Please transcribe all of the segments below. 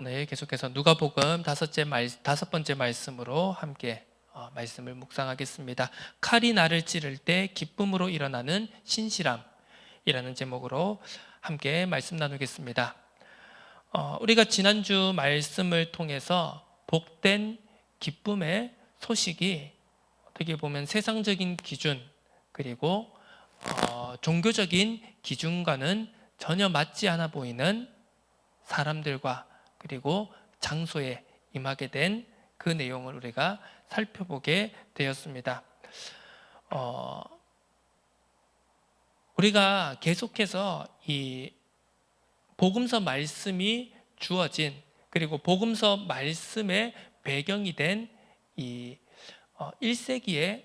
네, 계속해서 누가복음 다섯 번째 말씀으로 함께 말씀을 묵상하겠습니다. 칼이 나를 찌를 때 기쁨으로 일어나는 신실함이라는 제목으로 함께 말씀 나누겠습니다. 우리가 지난주 말씀을 통해서 복된 기쁨의 소식이 어떻게 보면 세상적인 기준 그리고 종교적인 기준과는 전혀 맞지 않아 보이는 사람들과 그리고 장소에 임하게 된 그 내용을 우리가 살펴보게 되었습니다. 우리가 계속해서 이 복음서 말씀이 주어진 그리고 복음서 말씀의 배경이 된 이 1세기의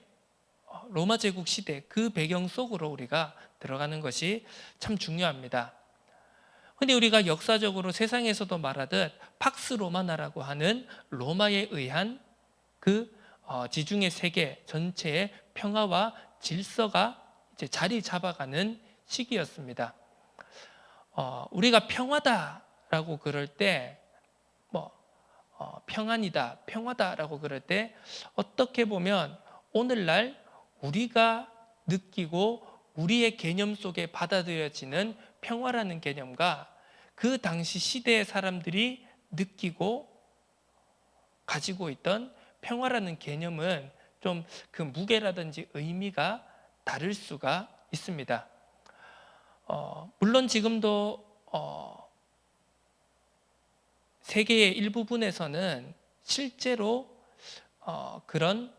로마 제국 시대 그 배경 속으로 우리가 들어가는 것이 참 중요합니다. 근데 우리가 역사적으로 세상에서도 말하듯 팍스 로마나라고 하는 로마에 의한 그 지중해 세계 전체의 평화와 질서가 이제 자리 잡아가는 시기였습니다. 우리가 평화다라고 그럴 때 평안이다, 평화다라고 그럴 때 어떻게 보면 오늘날 우리가 느끼고 우리의 개념 속에 받아들여지는 평화라는 개념과 그 당시 시대의 사람들이 느끼고 가지고 있던 평화라는 개념은 좀 그 무게라든지 의미가 다를 수가 있습니다. 물론 지금도 세계의 일부분에서는 실제로 그런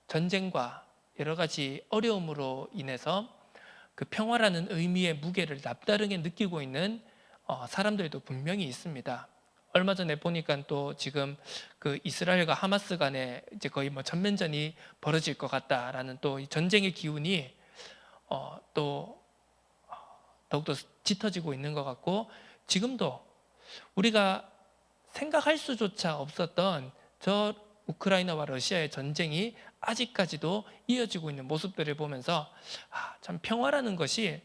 전쟁과 여러 가지 어려움으로 인해서 그 평화라는 의미의 무게를 남다르게 느끼고 있는 사람들도 분명히 있습니다. 얼마 전에 보니까 또 지금 그 이스라엘과 하마스 간에 이제 거의 전면전이 벌어질 것 같다라는 또 전쟁의 기운이 또 더욱더 짙어지고 있는 것 같고, 지금도 우리가 생각할 수조차 없었던 저 우크라이나와 러시아의 전쟁이 아직까지도 이어지고 있는 모습들을 보면서 참 평화라는 것이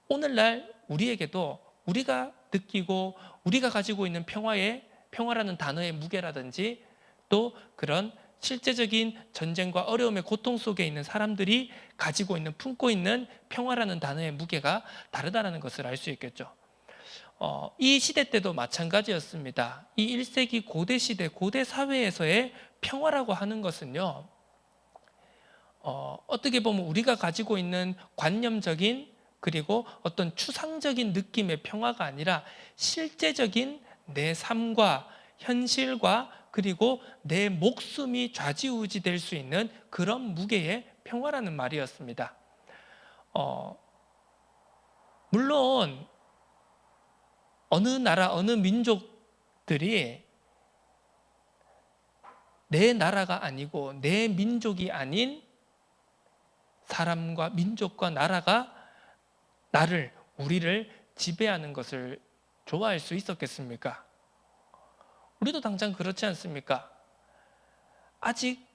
오늘날 우리에게도 우리가 느끼고 우리가 가지고 있는 평화라는 단어의 무게라든지 또 그런 실제적인 전쟁과 어려움의 고통 속에 있는 사람들이 가지고 있는 품고 있는 평화라는 단어의 무게가 다르다는 것을 알 수 있겠죠. 이 시대 때도 마찬가지였습니다. 이 1세기 고대 시대, 고대 사회에서의 평화라고 하는 것은요, 어떻게 보면 우리가 가지고 있는 관념적인 그리고 어떤 추상적인 느낌의 평화가 아니라 실제적인 내 삶과 현실과 그리고 내 목숨이 좌지우지 될 수 있는 그런 무게의 평화라는 말이었습니다. 물론 어느 나라, 어느 민족들이 내 나라가 아니고 내 민족이 아닌 사람과 민족과 나라가 우리를 지배하는 것을 좋아할 수 있었겠습니까? 우리도 당장 그렇지 않습니까? 아직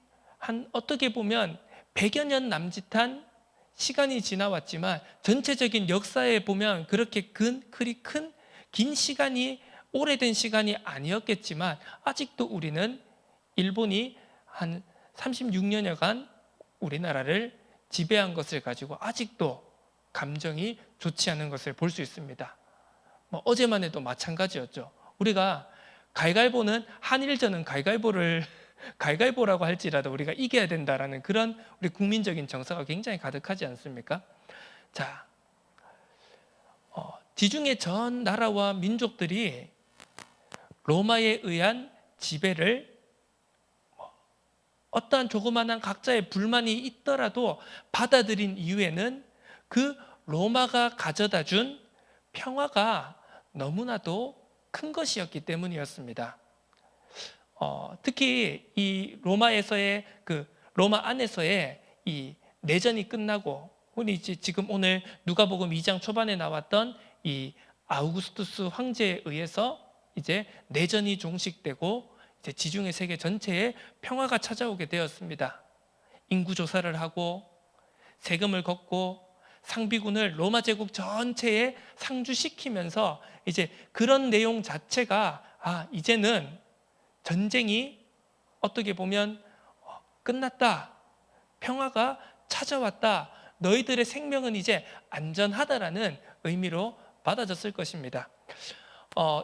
어떻게 보면 100여 년 남짓한 시간이 지나왔지만 전체적인 역사에 보면 그렇게 긴 시간이, 오래된 시간이 아니었겠지만 아직도 우리는 일본이 한 36년여간 우리나라를 지배한 것을 가지고 아직도 감정이 좋지 않은 것을 볼 수 있습니다. 어제만 해도 마찬가지였죠. 우리가 가위바위보는 한일전은 가위바위보라고 할지라도 우리가 이겨야 된다라는 그런 우리 국민적인 정서가 굉장히 가득하지 않습니까? 자, 지중해 전 나라와 민족들이 로마에 의한 지배를 어떠한 조그마한 각자의 불만이 있더라도 받아들인 이유에는 그 로마가 가져다 준 평화가 너무나도 큰 것이었기 때문이었습니다. 특히 이 로마 안에서의 이 내전이 끝나고 우리 지금 오늘 누가복음 2장 초반에 나왔던 이 아우구스투스 황제에 의해서 이제 내전이 종식되고 이제 지중해 세계 전체에 평화가 찾아오게 되었습니다. 인구 조사를 하고 세금을 걷고 상비군을 로마 제국 전체에 상주시키면서 이제 그런 내용 자체가 이제는 전쟁이 어떻게 보면 끝났다, 평화가 찾아왔다, 너희들의 생명은 이제 안전하다라는 의미로 받아졌을 것입니다.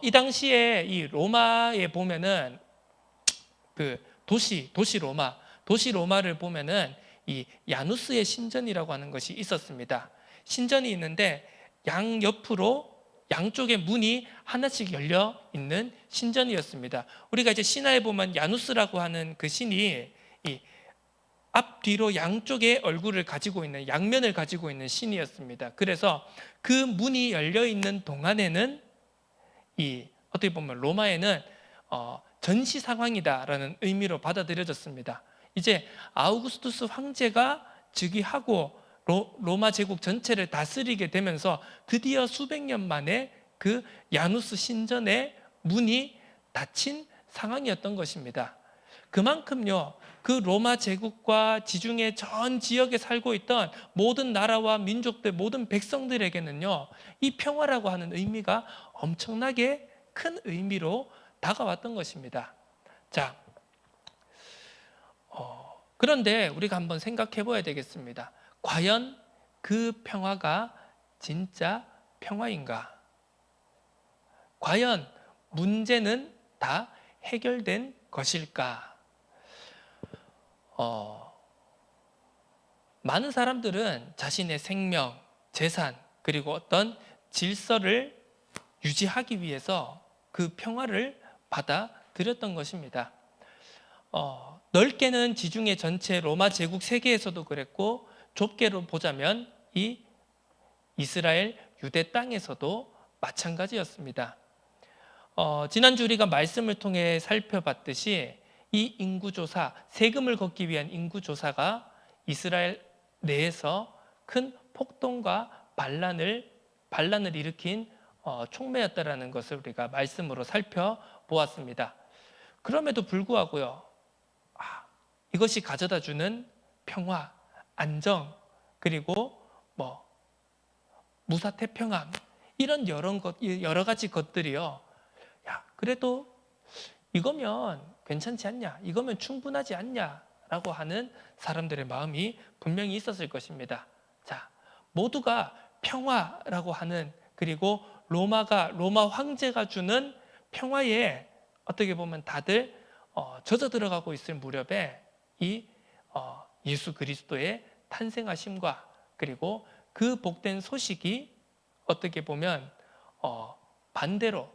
이 당시에 이 로마에 보면은 그 도시 로마를 보면은 이 야누스의 신전이라고 하는 것이 있었습니다. 신전이 있는데 양쪽에 문이 하나씩 열려 있는 신전이었습니다. 우리가 이제 신화에 보면 야누스라고 하는 그 신이 이 앞뒤로 양쪽의 얼굴을 가지고 있는, 양면을 가지고 있는 신이었습니다. 그래서 그 문이 열려 있는 동안에는 어떻게 보면 로마에는 전시 상황이다라는 의미로 받아들여졌습니다. 이제 아우구스투스 황제가 즉위하고 로마 제국 전체를 다스리게 되면서 드디어 수백 년 만에 그 야누스 신전의 문이 닫힌 상황이었던 것입니다. 그만큼요, 그 로마 제국과 지중해 전 지역에 살고 있던 모든 나라와 민족들, 모든 백성들에게는요, 이 평화라고 하는 의미가 엄청나게 큰 의미로 다가왔던 것입니다. 자, 그런데 우리가 한번 생각해 봐야 되겠습니다. 과연 그 평화가 진짜 평화인가? 과연 문제는 다 해결된 것일까? 많은 사람들은 자신의 생명, 재산, 그리고 어떤 질서를 유지하기 위해서 그 평화를 받아들였던 것입니다. 넓게는 지중해 전체 로마 제국 세계에서도 그랬고, 좁게로 보자면 이 이스라엘 유대 땅에서도 마찬가지였습니다. 지난주 우리가 말씀을 통해 살펴봤듯이 이 인구조사, 세금을 걷기 위한 인구조사가 이스라엘 내에서 큰 폭동과 반란을 일으킨 촉매였다라는 것을 우리가 말씀으로 살펴보았습니다. 그럼에도 불구하고요, 이것이 가져다 주는 평화, 안정, 그리고 무사태평함, 이런 여러 가지 것들이요, 그래도 이거면 괜찮지 않냐, 이거면 충분하지 않냐라고 하는 사람들의 마음이 분명히 있었을 것입니다. 자, 모두가 평화라고 하는, 그리고 로마 황제가 주는 평화에 어떻게 보면 다들 젖어 들어가고 있을 무렵에 이 예수 그리스도의 탄생하심과 그리고 그 복된 소식이 어떻게 보면 반대로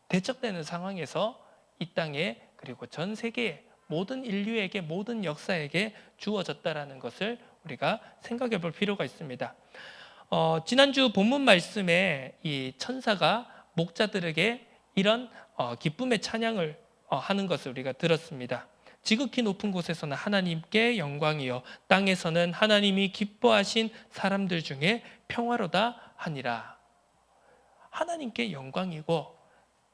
대척되는 상황에서 이 땅에, 그리고 전 세계의 모든 인류에게, 모든 역사에게 주어졌다라는 것을 우리가 생각해 볼 필요가 있습니다. 지난주 본문 말씀에 이 천사가 목자들에게 이런 기쁨의 찬양을 하는 것을 우리가 들었습니다. 지극히 높은 곳에서는 하나님께 영광이요, 땅에서는 하나님이 기뻐하신 사람들 중에 평화로다 하니라. 하나님께 영광이고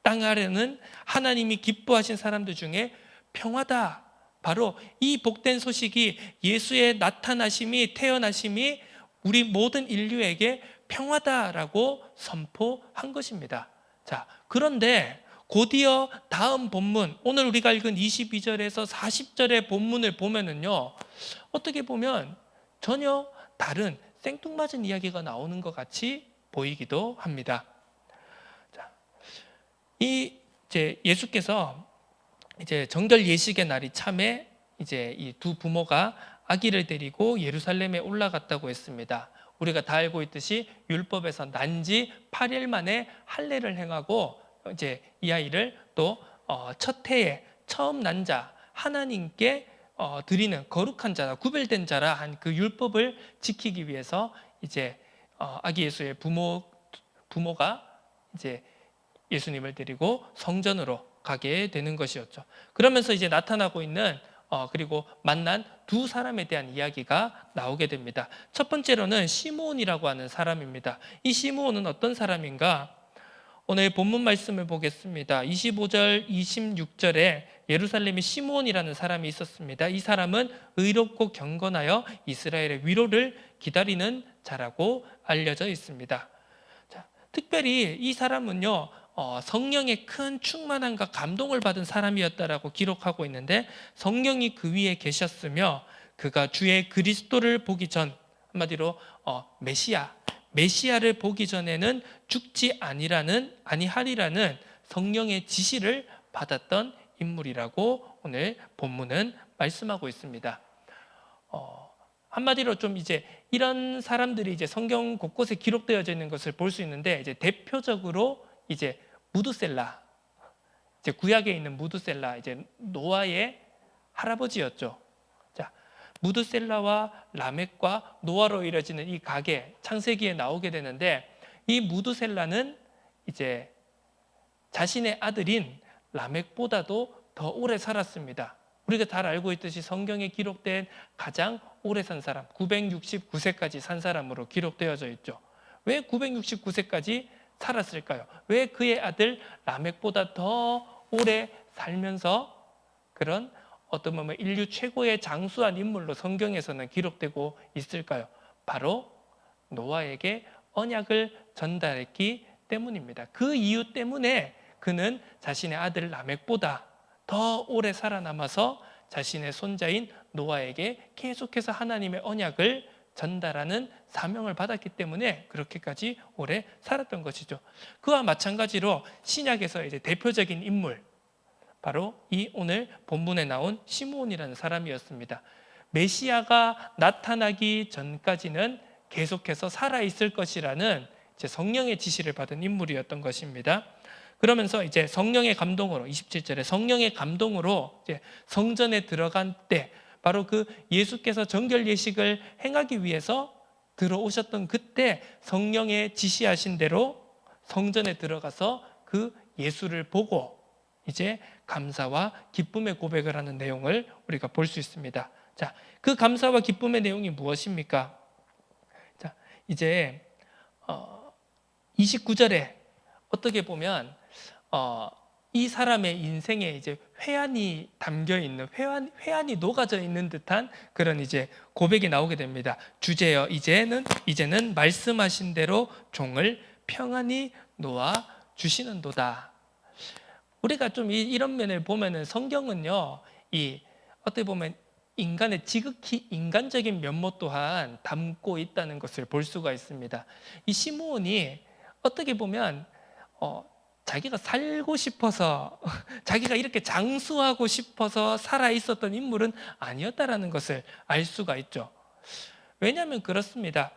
땅 아래는 하나님이 기뻐하신 사람들 중에 평화다. 바로 이 복된 소식이, 예수의 나타나심이, 태어나심이 우리 모든 인류에게 평화다라고 선포한 것입니다. 자, 그런데 곧이어 다음 본문, 오늘 우리가 읽은 22절에서 40절의 본문을 보면은요, 어떻게 보면 전혀 다른 생뚱맞은 이야기가 나오는 것 같이 보이기도 합니다. 자, 이제 예수께서 이제 정결 예식의 날이 참에 이제 이 두 부모가 아기를 데리고 예루살렘에 올라갔다고 했습니다. 우리가 다 알고 있듯이 율법에서 난지 8일 만에 할례를 행하고 이제 이 아이를 또 첫 해에 처음 난 자, 하나님께 드리는 거룩한 자라, 구별된 자라 한 그 율법을 지키기 위해서 이제 아기 예수의 부모가 이제 예수님을 데리고 성전으로 가게 되는 것이었죠. 그러면서 이제 나타나고 있는 그리고 만난 두 사람에 대한 이야기가 나오게 됩니다. 첫 번째로는 시므온이라고 하는 사람입니다. 이 시므온은 어떤 사람인가? 오늘 본문 말씀을 보겠습니다. 25절, 26절에 예루살렘에 시므온이라는 사람이 있었습니다. 이 사람은 의롭고 경건하여 이스라엘의 위로를 기다리는 자라고 알려져 있습니다. 자, 특별히 이 사람은요, 성령의 큰 충만함과 감동을 받은 사람이었다라고 기록하고 있는데, 성령이 그 위에 계셨으며 그가 주의 그리스도를 보기 전, 한마디로 메시아를 보기 전에는 죽지 아니하리라는 성령의 지시를 받았던 인물이라고 오늘 본문은 말씀하고 있습니다. 한마디로 좀 이제 이런 사람들이 이제 성경 곳곳에 기록되어져 있는 것을 볼 수 있는데, 이제 대표적으로 이제 무드셀라, 이제 구약에 있는 무드셀라, 이제 노아의 할아버지였죠. 자, 무드셀라와 라멕과 노아로 이뤄지는 이 가계, 창세기에 나오게 되는데, 이 무드셀라는 이제 자신의 아들인 라멕보다도 더 오래 살았습니다. 우리가 잘 알고 있듯이 성경에 기록된 가장 오래 산 사람, 969세까지 산 사람으로 기록되어져 있죠. 왜 969세까지 살았을까요? 왜 그의 아들 라멕보다 더 오래 살면서 그런 어떤 보면 인류 최고의 장수한 인물로 성경에서는 기록되고 있을까요? 바로 노아에게 언약을 전달했기 때문입니다. 그 이유 때문에 그는 자신의 아들 라멕보다 더 오래 살아남아서 자신의 손자인 노아에게 계속해서 하나님의 언약을 전달하는 사명을 받았기 때문에 그렇게까지 오래 살았던 것이죠. 그와 마찬가지로 신약에서 이제 대표적인 인물, 바로 이 오늘 본문에 나온 시므온이라는 사람이었습니다. 메시아가 나타나기 전까지는 계속해서 살아있을 것이라는 이제 성령의 지시를 받은 인물이었던 것입니다. 그러면서 이제 성령의 감동으로, 27절에 성령의 감동으로 이제 성전에 들어간 때, 바로 그 예수께서 정결 예식을 행하기 위해서 들어오셨던 그때 성령의 지시하신 대로 성전에 들어가서 그 예수를 보고 이제 감사와 기쁨의 고백을 하는 내용을 우리가 볼 수 있습니다. 자, 그 감사와 기쁨의 내용이 무엇입니까? 자, 이제 29절에 어떻게 보면 이 사람의 인생에 이제 회한이 담겨 있는, 회한이 녹아져 있는 듯한 그런 이제 고백이 나오게 됩니다. 주제여 이제는 말씀하신 대로 종을 평안히 놓아 주시는도다. 우리가 좀 이런 면을 보면은 성경은요, 이 어떻게 보면 인간의 지극히 인간적인 면모 또한 담고 있다는 것을 볼 수가 있습니다. 이 시므온이 어떻게 보면 자기가 살고 싶어서 자기가 이렇게 장수하고 싶어서 살아 있었던 인물은 아니었다라는 것을 알 수가 있죠. 왜냐하면 그렇습니다.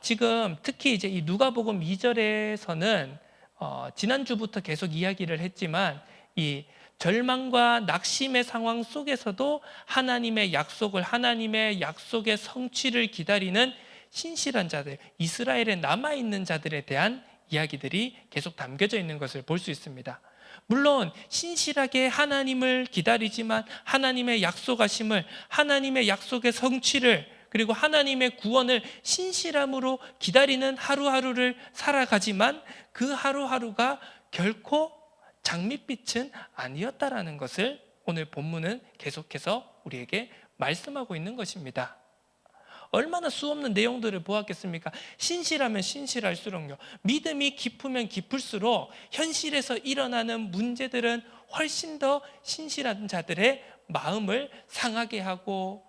지금 특히 이제 이 누가복음 2절에서는 지난주부터 계속 이야기를 했지만 이 절망과 낙심의 상황 속에서도 하나님의 약속의 성취를 기다리는 신실한 자들, 이스라엘에 남아있는 자들에 대한 이야기들이 계속 담겨져 있는 것을 볼 수 있습니다. 물론 신실하게 하나님을 기다리지만 하나님의 약속하심을, 하나님의 약속의 성취를, 그리고 하나님의 구원을 신실함으로 기다리는 하루하루를 살아가지만 그 하루하루가 결코 장밋빛은 아니었다라는 것을 오늘 본문은 계속해서 우리에게 말씀하고 있는 것입니다. 얼마나 수없는 내용들을 보았겠습니까? 신실하면 신실할수록요, 믿음이 깊으면 깊을수록 현실에서 일어나는 문제들은 훨씬 더 신실한 자들의 마음을 상하게 하고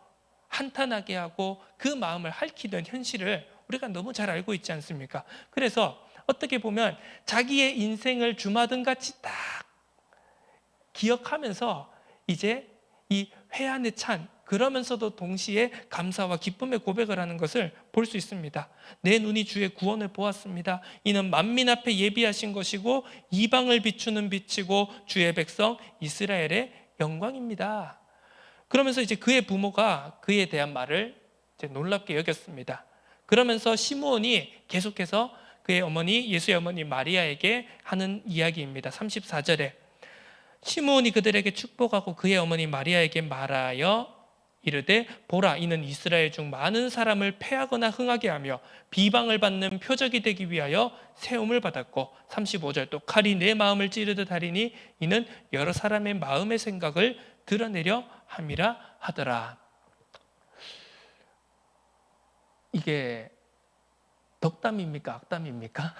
한탄하게 하고 그 마음을 핥히던 현실을 우리가 너무 잘 알고 있지 않습니까? 그래서 어떻게 보면 자기의 인생을 주마등같이 딱 기억하면서 이제 이 회한에 찬, 그러면서도 동시에 감사와 기쁨의 고백을 하는 것을 볼 수 있습니다. 내 눈이 주의 구원을 보았습니다. 이는 만민 앞에 예비하신 것이고 이방을 비추는 빛이고 주의 백성 이스라엘의 영광입니다. 그러면서 이제 그의 부모가 그에 대한 말을 이제 놀랍게 여겼습니다. 그러면서 시므온이 계속해서 그의 어머니, 예수의 어머니 마리아에게 하는 이야기입니다. 34절에 시므온이 그들에게 축복하고 그의 어머니 마리아에게 말하여 이르되 보라, 이는 이스라엘 중 많은 사람을 패하거나 흥하게 하며 비방을 받는 표적이 되기 위하여 세움을 받았고, 35절 또 칼이 내 마음을 찌르듯 하리니 이는 여러 사람의 마음의 생각을 드러내려 함이라 하더라. 이게 덕담입니까? 악담입니까?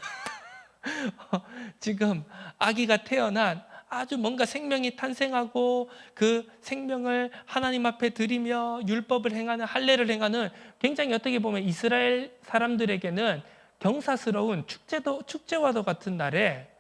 지금 아기가 태어난 아주 뭔가 생명이 탄생하고 그 생명을 하나님 앞에 드리며 율법을 행하는, 할례를 행하는, 굉장히 어떻게 보면 이스라엘 사람들에게는 경사스러운 축제와도 같은 날에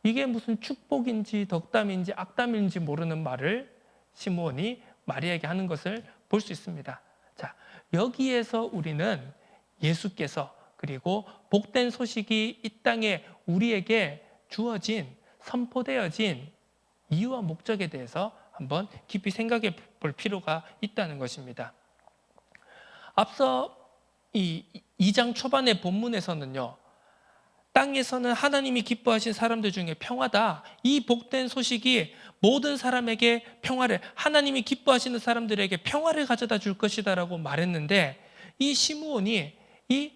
이게 무슨 축복인지 덕담인지 악담인지 모르는 말을 시므온이 마리아에게 하는 것을 볼 수 있습니다. 자, 여기에서 우리는 예수께서, 그리고 복된 소식이 이 땅에 우리에게 주어진, 선포되어진 이유와 목적에 대해서 한번 깊이 생각해 볼 필요가 있다는 것입니다. 앞서 이 2장 초반의 본문에서는요, 땅에서는 하나님이 기뻐하신 사람들 중에 평화다, 이 복된 소식이 모든 사람에게 평화를, 하나님이 기뻐하시는 사람들에게 평화를 가져다 줄 것이다 라고 말했는데, 이 시므온이 이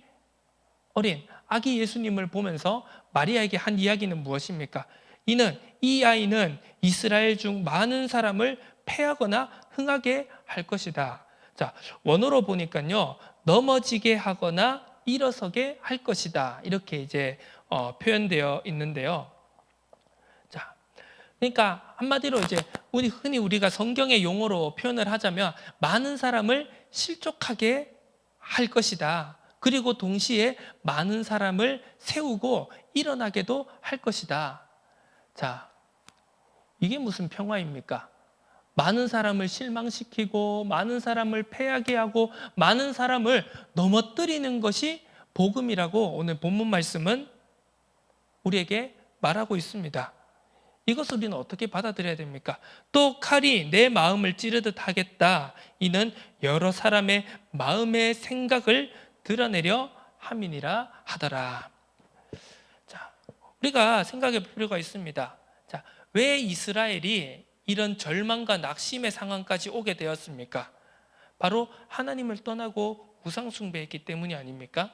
어린 아기 예수님을 보면서 마리아에게 한 이야기는 무엇입니까? 이 아이는 이스라엘 중 많은 사람을 패하거나 흥하게 할 것이다. 자, 원어로 보니까요, 넘어지게 하거나 일어서게 할 것이다, 이렇게 이제 표현되어 있는데요. 자, 그러니까 한마디로 이제 흔히 우리가 성경의 용어로 표현을 하자면 많은 사람을 실족하게 할 것이다. 그리고 동시에 많은 사람을 세우고 일어나게도 할 것이다. 자, 이게 무슨 평화입니까? 많은 사람을 실망시키고 많은 사람을 패하게 하고 많은 사람을 넘어뜨리는 것이 복음이라고 오늘 본문 말씀은 우리에게 말하고 있습니다. 이것을 우리는 어떻게 받아들여야 됩니까? 또 칼이 내 마음을 찌르듯 하겠다. 이는 여러 사람의 마음의 생각을 드러내려 함이니라 하더라. 자, 우리가 생각해 볼 필요가 있습니다. 자, 왜 이스라엘이 이런 절망과 낙심의 상황까지 오게 되었습니까? 바로 하나님을 떠나고 우상숭배했기 때문이 아닙니까?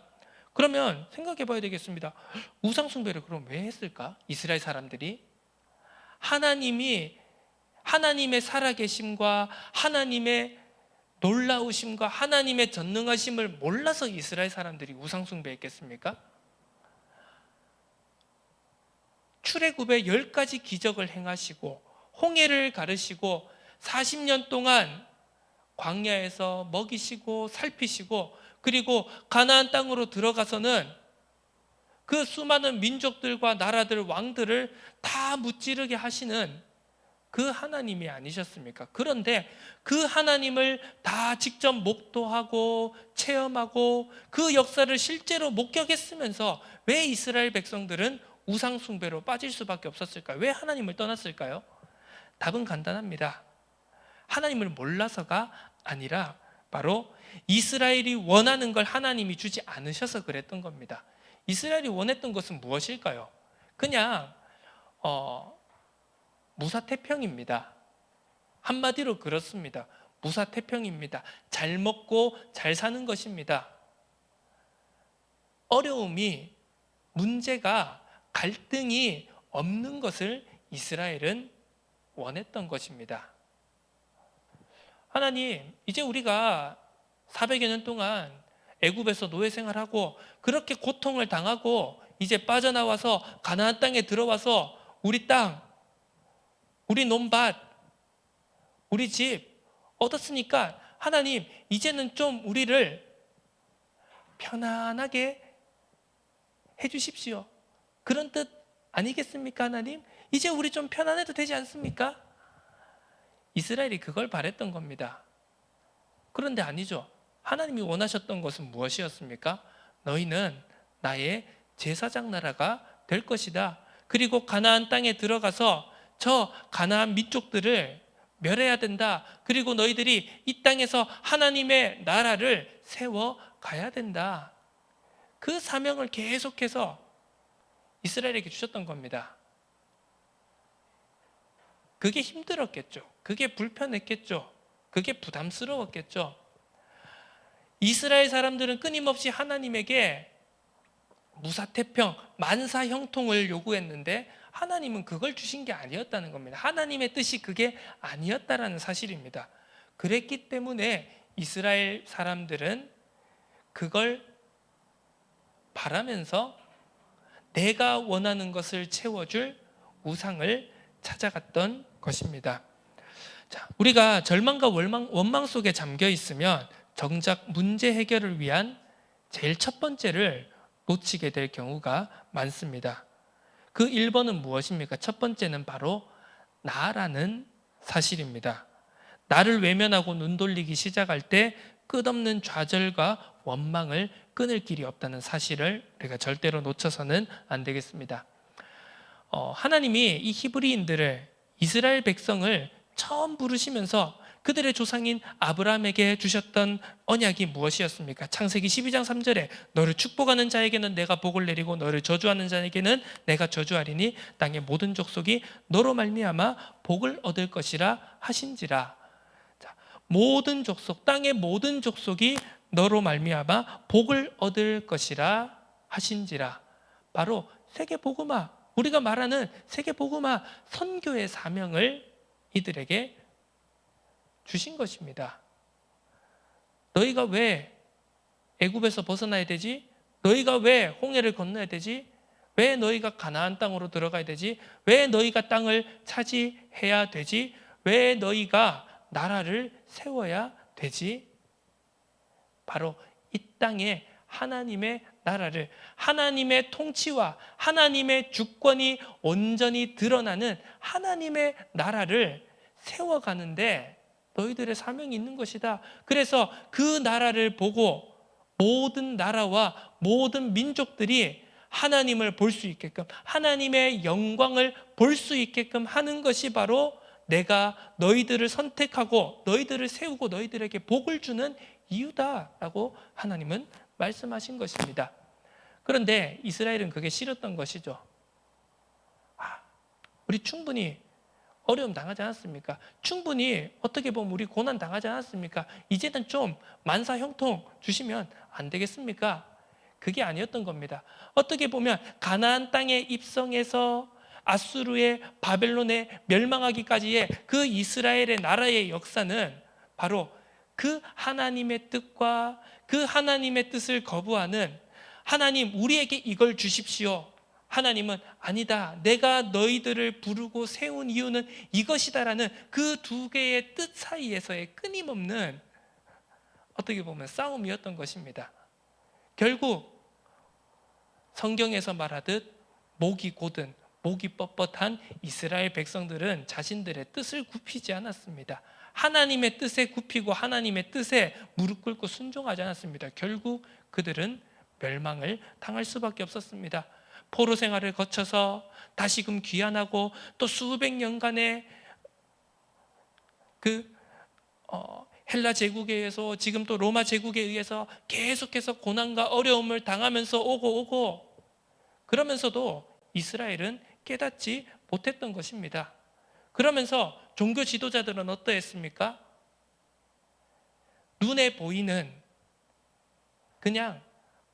그러면 생각해 봐야 되겠습니다. 우상숭배를 그럼 왜 했을까? 이스라엘 사람들이 하나님의 살아계심과 하나님의 놀라우심과 하나님의 전능하심을 몰라서 이스라엘 사람들이 우상숭배했겠습니까? 출애굽에 10가지 기적을 행하시고 홍해를 가르시고 40년 동안 광야에서 먹이시고 살피시고, 그리고 가나안 땅으로 들어가서는 그 수많은 민족들과 나라들, 왕들을 다 무찌르게 하시는 그 하나님이 아니셨습니까? 그런데 그 하나님을 다 직접 목도하고 체험하고 그 역사를 실제로 목격했으면서 왜 이스라엘 백성들은 우상숭배로 빠질 수밖에 없었을까요? 왜 하나님을 떠났을까요? 답은 간단합니다. 하나님을 몰라서가 아니라 바로 이스라엘이 원하는 걸 하나님이 주지 않으셔서 그랬던 겁니다. 이스라엘이 원했던 것은 무엇일까요? 그냥 무사태평입니다. 한마디로 그렇습니다. 무사태평입니다. 잘 먹고 잘 사는 것입니다. 어려움이, 문제가, 갈등이 없는 것을 이스라엘은 원했던 것입니다. 하나님, 이제 우리가 400여 년 동안 애굽에서 노예 생활하고 그렇게 고통을 당하고 이제 빠져나와서 가나안 땅에 들어와서 우리 땅, 우리 논밭, 우리 집 얻었으니까 하나님, 이제는 좀 우리를 편안하게 해주십시오. 그런 뜻 아니겠습니까, 하나님? 이제 우리 좀 편안해도 되지 않습니까? 이스라엘이 그걸 바랬던 겁니다. 그런데 아니죠. 하나님이 원하셨던 것은 무엇이었습니까? 너희는 나의 제사장 나라가 될 것이다. 그리고 가나안 땅에 들어가서 저 가나안 민족들을 멸해야 된다. 그리고 너희들이 이 땅에서 하나님의 나라를 세워 가야 된다. 그 사명을 계속해서 이스라엘에게 주셨던 겁니다. 그게 힘들었겠죠. 그게 불편했겠죠. 그게 부담스러웠겠죠. 이스라엘 사람들은 끊임없이 하나님에게 무사태평, 만사형통을 요구했는데 하나님은 그걸 주신 게 아니었다는 겁니다. 하나님의 뜻이 그게 아니었다라는 사실입니다. 그랬기 때문에 이스라엘 사람들은 그걸 바라면서 내가 원하는 것을 채워줄 우상을 찾아갔던 것입니다. 자, 우리가 절망과 원망 속에 잠겨 있으면 정작 문제 해결을 위한 제일 첫 번째를 놓치게 될 경우가 많습니다. 그 1번은 무엇입니까? 첫 번째는 바로 나라는 사실입니다. 나를 외면하고 눈 돌리기 시작할 때 끝없는 좌절과 원망을 끊을 길이 없다는 사실을 우리가 절대로 놓쳐서는 안 되겠습니다. 하나님이 이 히브리인들을, 이스라엘 백성을 처음 부르시면서 그들의 조상인 아브라함에게 주셨던 언약이 무엇이었습니까? 창세기 12장 3절에 너를 축복하는 자에게는 내가 복을 내리고 너를 저주하는 자에게는 내가 저주하리니 땅의 모든 족속이 너로 말미암아 복을 얻을 것이라 하신지라. 자, 모든 족속, 땅의 모든 족속이 너로 말미암아 복을 얻을 것이라 하신지라. 바로 세계복음화, 우리가 말하는 세계복음화 선교의 사명을 이들에게 주신 것입니다. 너희가 왜 애굽에서 벗어나야 되지? 너희가 왜 홍해를 건너야 되지? 왜 너희가 가나안 땅으로 들어가야 되지? 왜 너희가 땅을 차지해야 되지? 왜 너희가 나라를 세워야 되지? 바로 이 땅에 하나님의 나라를, 하나님의 통치와 하나님의 주권이 온전히 드러나는 하나님의 나라를 세워가는데 너희들의 사명이 있는 것이다. 그래서 그 나라를 보고 모든 나라와 모든 민족들이 하나님을 볼 수 있게끔, 하나님의 영광을 볼 수 있게끔 하는 것이 바로 내가 너희들을 선택하고 너희들을 세우고 너희들에게 복을 주는 이유다라고 하나님은 말씀하신 것입니다. 그런데 이스라엘은 그게 싫었던 것이죠. 우리 충분히 어려움 당하지 않았습니까? 충분히 어떻게 보면 우리 고난 당하지 않았습니까? 이제는 좀 만사 형통 주시면 안 되겠습니까? 그게 아니었던 겁니다. 어떻게 보면 가나안 땅에 입성해서 아수르의 바벨론에 멸망하기까지의 그 이스라엘의 나라의 역사는 바로 그 하나님의 뜻과 그 하나님의 뜻을 거부하는, 하나님 우리에게 이걸 주십시오, 하나님은 아니다, 내가 너희들을 부르고 세운 이유는 이것이다라는 그 두 개의 뜻 사이에서의 끊임없는 어떻게 보면 싸움이었던 것입니다. 결국 성경에서 말하듯 목이 곧은, 목이 뻣뻣한 이스라엘 백성들은 자신들의 뜻을 굽히지 않았습니다. 하나님의 뜻에 굽히고 하나님의 뜻에 무릎 꿇고 순종하지 않았습니다. 결국 그들은 멸망을 당할 수밖에 없었습니다. 포로 생활을 거쳐서 다시금 귀환하고 또 수백 년간의 헬라 제국에 의해서, 지금 또 로마 제국에 의해서 계속해서 고난과 어려움을 당하면서 오고 그러면서도 이스라엘은 깨닫지 못했던 것입니다. 그러면서 종교 지도자들은 어떠했습니까? 눈에 보이는 그냥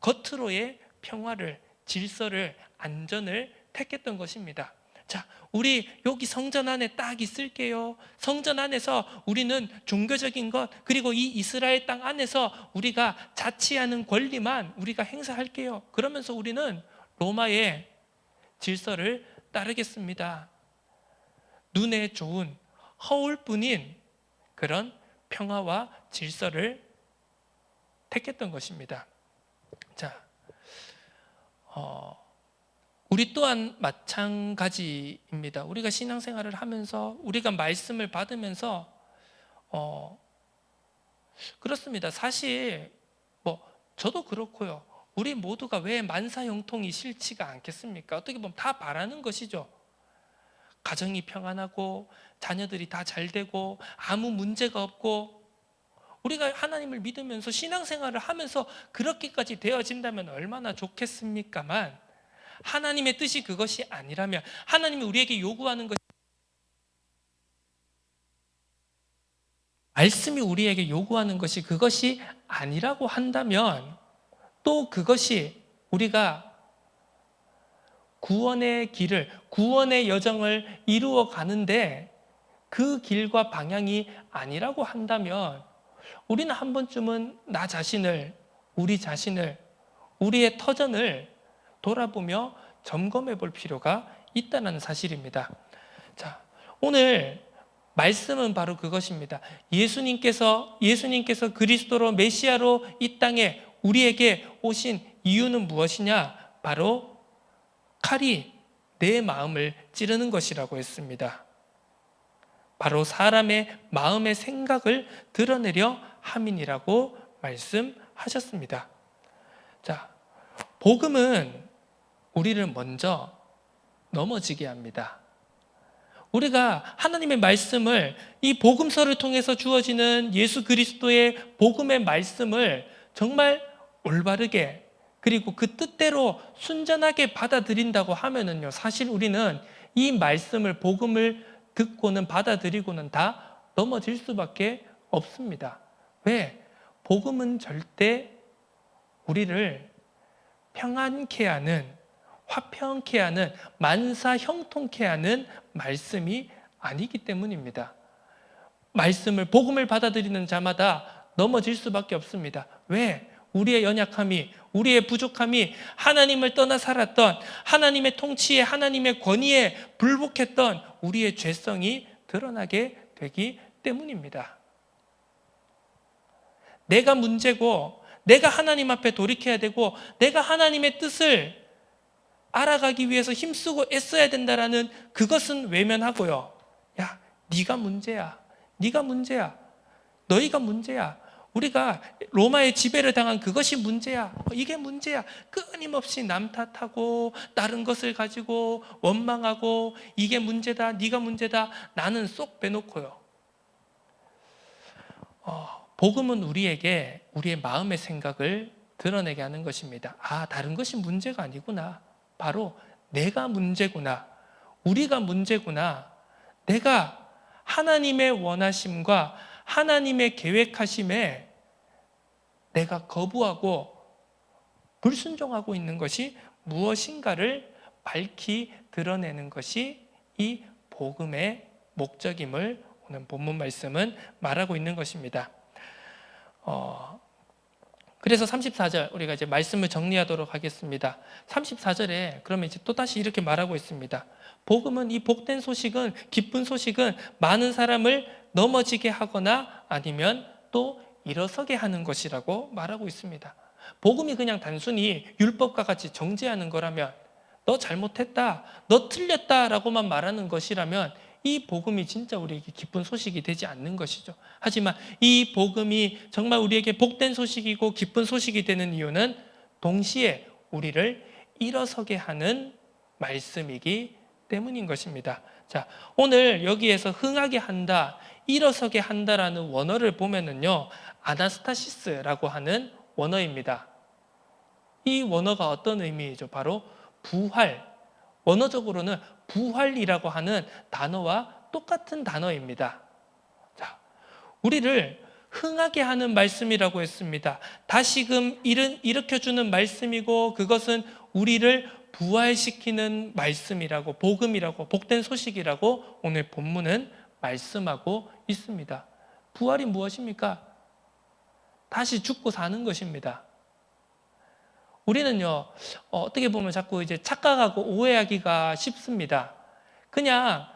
겉으로의 평화를, 질서를, 안전을 택했던 것입니다. 자, 우리 여기 성전 안에 딱 있을게요. 성전 안에서 우리는 종교적인 것, 그리고 이 이스라엘 땅 안에서 우리가 자치하는 권리만 우리가 행사할게요. 그러면서 우리는 로마의 질서를 따르겠습니다. 눈에 좋은 허울뿐인 그런 평화와 질서를 택했던 것입니다. 자, 우리 또한 마찬가지입니다. 우리가 신앙생활을 하면서, 우리가 말씀을 받으면서 그렇습니다. 사실 저도 그렇고요. 우리 모두가 왜 만사형통이 싫지가 않겠습니까? 어떻게 보면 다 바라는 것이죠. 가정이 평안하고 자녀들이 다 잘 되고 아무 문제가 없고, 우리가 하나님을 믿으면서 신앙생활을 하면서 그렇게까지 되어진다면 얼마나 좋겠습니까만, 하나님의 뜻이 그것이 아니라면, 하나님이 우리에게 요구하는 것이, 말씀이 우리에게 요구하는 것이 그것이 아니라고 한다면, 또 그것이 우리가 구원의 길을, 구원의 여정을 이루어 가는데 그 길과 방향이 아니라고 한다면, 우리는 한 번쯤은 나 자신을, 우리 자신을, 우리의 터전을 돌아보며 점검해 볼 필요가 있다는 사실입니다. 자, 오늘 말씀은 바로 그것입니다. 예수님께서 그리스도로 메시아로 이 땅에 우리에게 오신 이유는 무엇이냐? 바로 칼이 내 마음을 찌르는 것이라고 했습니다. 바로 사람의 마음의 생각을 드러내려 함이니라고 말씀하셨습니다. 자, 복음은 우리를 먼저 넘어지게 합니다. 우리가 하나님의 말씀을, 이 복음서를 통해서 주어지는 예수 그리스도의 복음의 말씀을 정말 올바르게, 그리고 그 뜻대로 순전하게 받아들인다고 하면은요, 사실 우리는 이 말씀을, 복음을 듣고는 받아들이고는 다 넘어질 수밖에 없습니다. 왜? 복음은 절대 우리를 평안케 하는, 화평케 하는, 만사 형통케 하는 말씀이 아니기 때문입니다. 말씀을, 복음을 받아들이는 자마다 넘어질 수밖에 없습니다. 왜? 우리의 연약함이, 우리의 부족함이, 하나님을 떠나 살았던, 하나님의 통치에, 하나님의 권위에 불복했던 우리의 죄성이 드러나게 되기 때문입니다. 내가 문제고, 내가 하나님 앞에 돌이켜야 되고, 내가 하나님의 뜻을 알아가기 위해서 힘쓰고 애써야 된다라는 그것은 외면하고요. 야, 네가 문제야. 네가 문제야. 너희가 문제야. 우리가 로마의 지배를 당한 그것이 문제야. 이게 문제야. 끊임없이 남 탓하고 다른 것을 가지고 원망하고 이게 문제다. 네가 문제다. 나는 쏙 빼놓고요. 복음은 우리에게 우리의 마음의 생각을 드러내게 하는 것입니다. 아, 다른 것이 문제가 아니구나. 바로 내가 문제구나. 우리가 문제구나. 내가 하나님의 원하심과 하나님의 계획하심에 내가 거부하고 불순종하고 있는 것이 무엇인가를 밝히 드러내는 것이 이 복음의 목적임을 오늘 본문 말씀은 말하고 있는 것입니다. 그래서 34절 우리가 이제 말씀을 정리하도록 하겠습니다. 34절에 그러면 이제 또다시 이렇게 말하고 있습니다. 복음은, 이 복된 소식은, 기쁜 소식은 많은 사람을 넘어지게 하거나 아니면 또 일어서게 하는 것이라고 말하고 있습니다. 복음이 그냥 단순히 율법과 같이 정죄하는 거라면, 너 잘못했다, 너 틀렸다라고만 말하는 것이라면 이 복음이 진짜 우리에게 기쁜 소식이 되지 않는 것이죠. 하지만 이 복음이 정말 우리에게 복된 소식이고 기쁜 소식이 되는 이유는 동시에 우리를 일어서게 하는 말씀이기 때문인 것입니다. 자, 오늘 여기에서 흥하게 한다, 일어서게 한다라는 원어를 보면은요, 아나스타시스라고 하는 원어입니다. 이 원어가 어떤 의미이죠? 바로 부활. 원어적으로는 부활이라고 하는 단어와 똑같은 단어입니다. 자, 우리를 흥하게 하는 말씀이라고 했습니다. 다시금 일으켜주는 말씀이고, 그것은 우리를 부활시키는 말씀이라고, 복음이라고, 복된 소식이라고 오늘 본문은 말씀하고 있습니다. 부활이 무엇입니까? 다시 죽고 사는 것입니다. 우리는요, 어떻게 보면 자꾸 이제 착각하고 오해하기가 쉽습니다. 그냥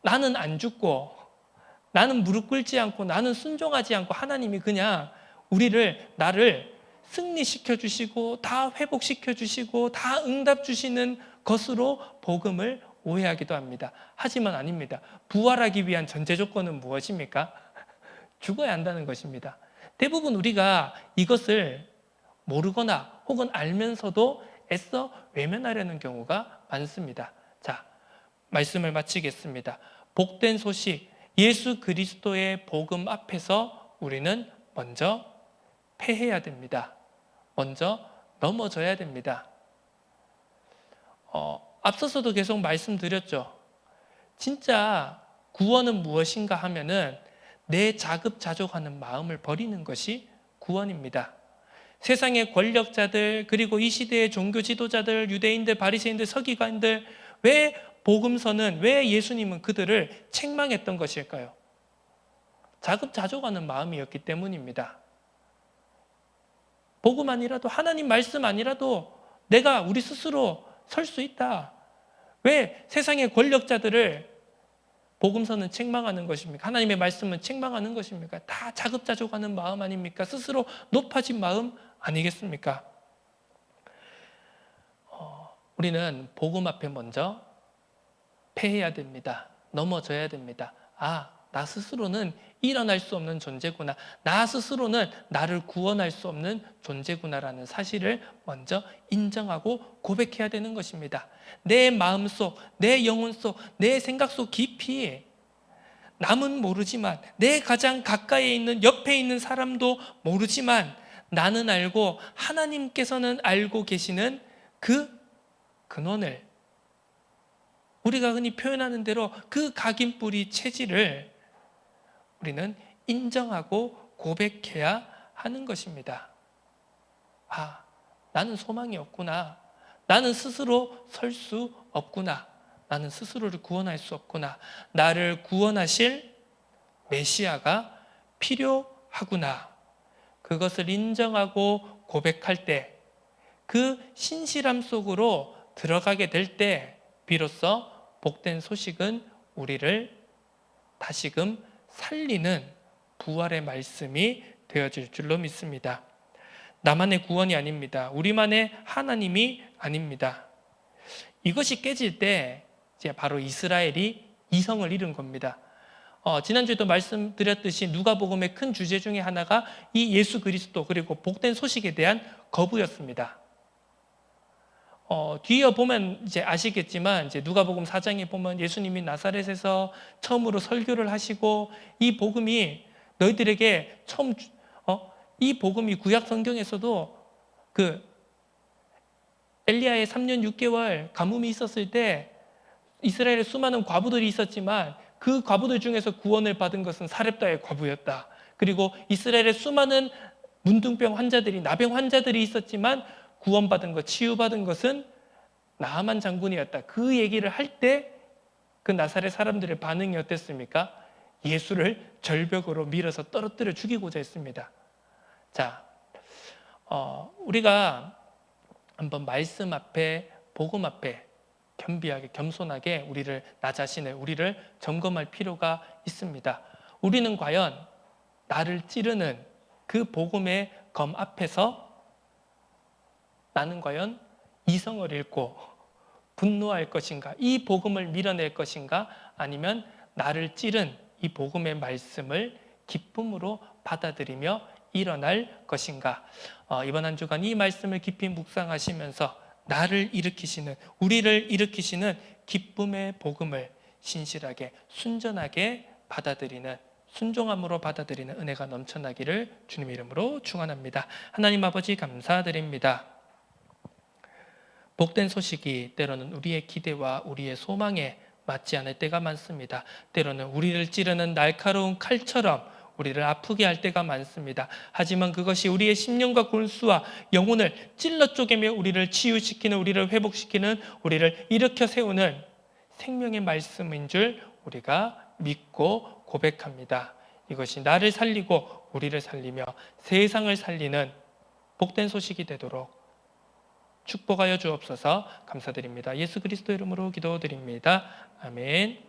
나는 안 죽고, 나는 무릎 꿇지 않고, 나는 순종하지 않고, 하나님이 그냥 나를 승리시켜 주시고, 다 회복시켜 주시고, 다 응답 주시는 것으로 복음을 오해하기도 합니다. 하지만 아닙니다. 부활하기 위한 전제 조건은 무엇입니까? 죽어야 한다는 것입니다. 대부분 우리가 이것을 모르거나 혹은 알면서도 애써 외면하려는 경우가 많습니다. 자, 말씀을 마치겠습니다. 복된 소식, 예수 그리스도의 복음 앞에서 우리는 먼저 패해야 됩니다. 먼저 넘어져야 됩니다. 앞서서도 계속 말씀드렸죠. 진짜 구원은 무엇인가 하면은 내 자급자족하는 마음을 버리는 것이 구원입니다. 세상의 권력자들, 그리고 이 시대의 종교 지도자들, 유대인들, 바리새인들, 서기관들, 왜 복음서는, 왜 예수님은 그들을 책망했던 것일까요? 자급자족하는 마음이었기 때문입니다. 복음만이라도, 하나님 말씀만이라도 내가 우리 스스로 설 수 있다. 왜 세상의 권력자들을 복음서는 책망하는 것입니까? 하나님의 말씀은 책망하는 것입니까? 다 자급자족하는 마음 아닙니까? 스스로 높아진 마음 아니겠습니까? 우리는 복음 앞에 먼저 패해야 됩니다. 넘어져야 됩니다. 나 스스로는 일어날 수 없는 존재구나. 나 스스로는 나를 구원할 수 없는 존재구나라는 사실을 먼저 인정하고 고백해야 되는 것입니다. 내 마음속, 내 영혼 속, 내 생각 속 깊이 남은 모르지만, 내 가장 가까이에 있는 옆에 있는 사람도 모르지만 나는 알고 하나님께서는 알고 계시는 그 근원을, 우리가 흔히 표현하는 대로 그 각인뿌리 체질을 우리는 인정하고 고백해야 하는 것입니다. 나는 소망이 없구나. 나는 스스로 설 수 없구나. 나는 스스로를 구원할 수 없구나. 나를 구원하실 메시아가 필요하구나. 그것을 인정하고 고백할 때, 그 신실함 속으로 들어가게 될 때 비로소 복된 소식은 우리를 다시금 살리는 부활의 말씀이 되어질 줄로 믿습니다. 나만의 구원이 아닙니다. 우리만의 하나님이 아닙니다. 이것이 깨질 때 이제 바로 이스라엘이 이성을 잃은 겁니다. 지난주에도 말씀드렸듯이 누가복음의 큰 주제 중에 하나가 이 예수 그리스도 그리고 복된 소식에 대한 거부였습니다. 뒤에 보면 이제 아시겠지만 이제 누가복음 4장에 보면 예수님이 나사렛에서 처음으로 설교를 하시고 이 복음이 너희들에게 이 복음이 구약 성경에서도 그 엘리야의 3년 6개월 가뭄이 있었을 때 이스라엘에 수많은 과부들이 있었지만 그 과부들 중에서 구원을 받은 것은 사렙다의 과부였다. 그리고 이스라엘에 수많은 문둥병 환자들이, 나병 환자들이 있었지만 구원받은 것, 치유받은 것은 나아만 장군이었다. 그 얘기를 할 때 그 나사렛 사람들의 반응이 어땠습니까? 예수를 절벽으로 밀어서 떨어뜨려 죽이고자 했습니다. 자, 우리가 한번 말씀 앞에, 복음 앞에 겸비하게, 겸손하게 나 자신을, 우리를 점검할 필요가 있습니다. 우리는 과연 나를 찌르는 그 복음의 검 앞에서 나는 과연 이성을 잃고 분노할 것인가? 이 복음을 밀어낼 것인가? 아니면 나를 찌른 이 복음의 말씀을 기쁨으로 받아들이며 일어날 것인가? 이번 한 주간 이 말씀을 깊이 묵상하시면서 나를 일으키시는, 우리를 일으키시는 기쁨의 복음을 신실하게, 순전하게 받아들이는, 순종함으로 받아들이는 은혜가 넘쳐나기를 주님의 이름으로 축원합니다. 하나님 아버지 감사드립니다. 복된 소식이 때로는 우리의 기대와 우리의 소망에 맞지 않을 때가 많습니다. 때로는 우리를 찌르는 날카로운 칼처럼 우리를 아프게 할 때가 많습니다. 하지만 그것이 우리의 심령과 골수와 영혼을 찔러 쪼개며 우리를 치유시키는, 우리를 회복시키는, 우리를 일으켜 세우는 생명의 말씀인 줄 우리가 믿고 고백합니다. 이것이 나를 살리고 우리를 살리며 세상을 살리는 복된 소식이 되도록 축복하여 주옵소서. 감사드립니다. 예수 그리스도 이름으로 기도드립니다. 아멘.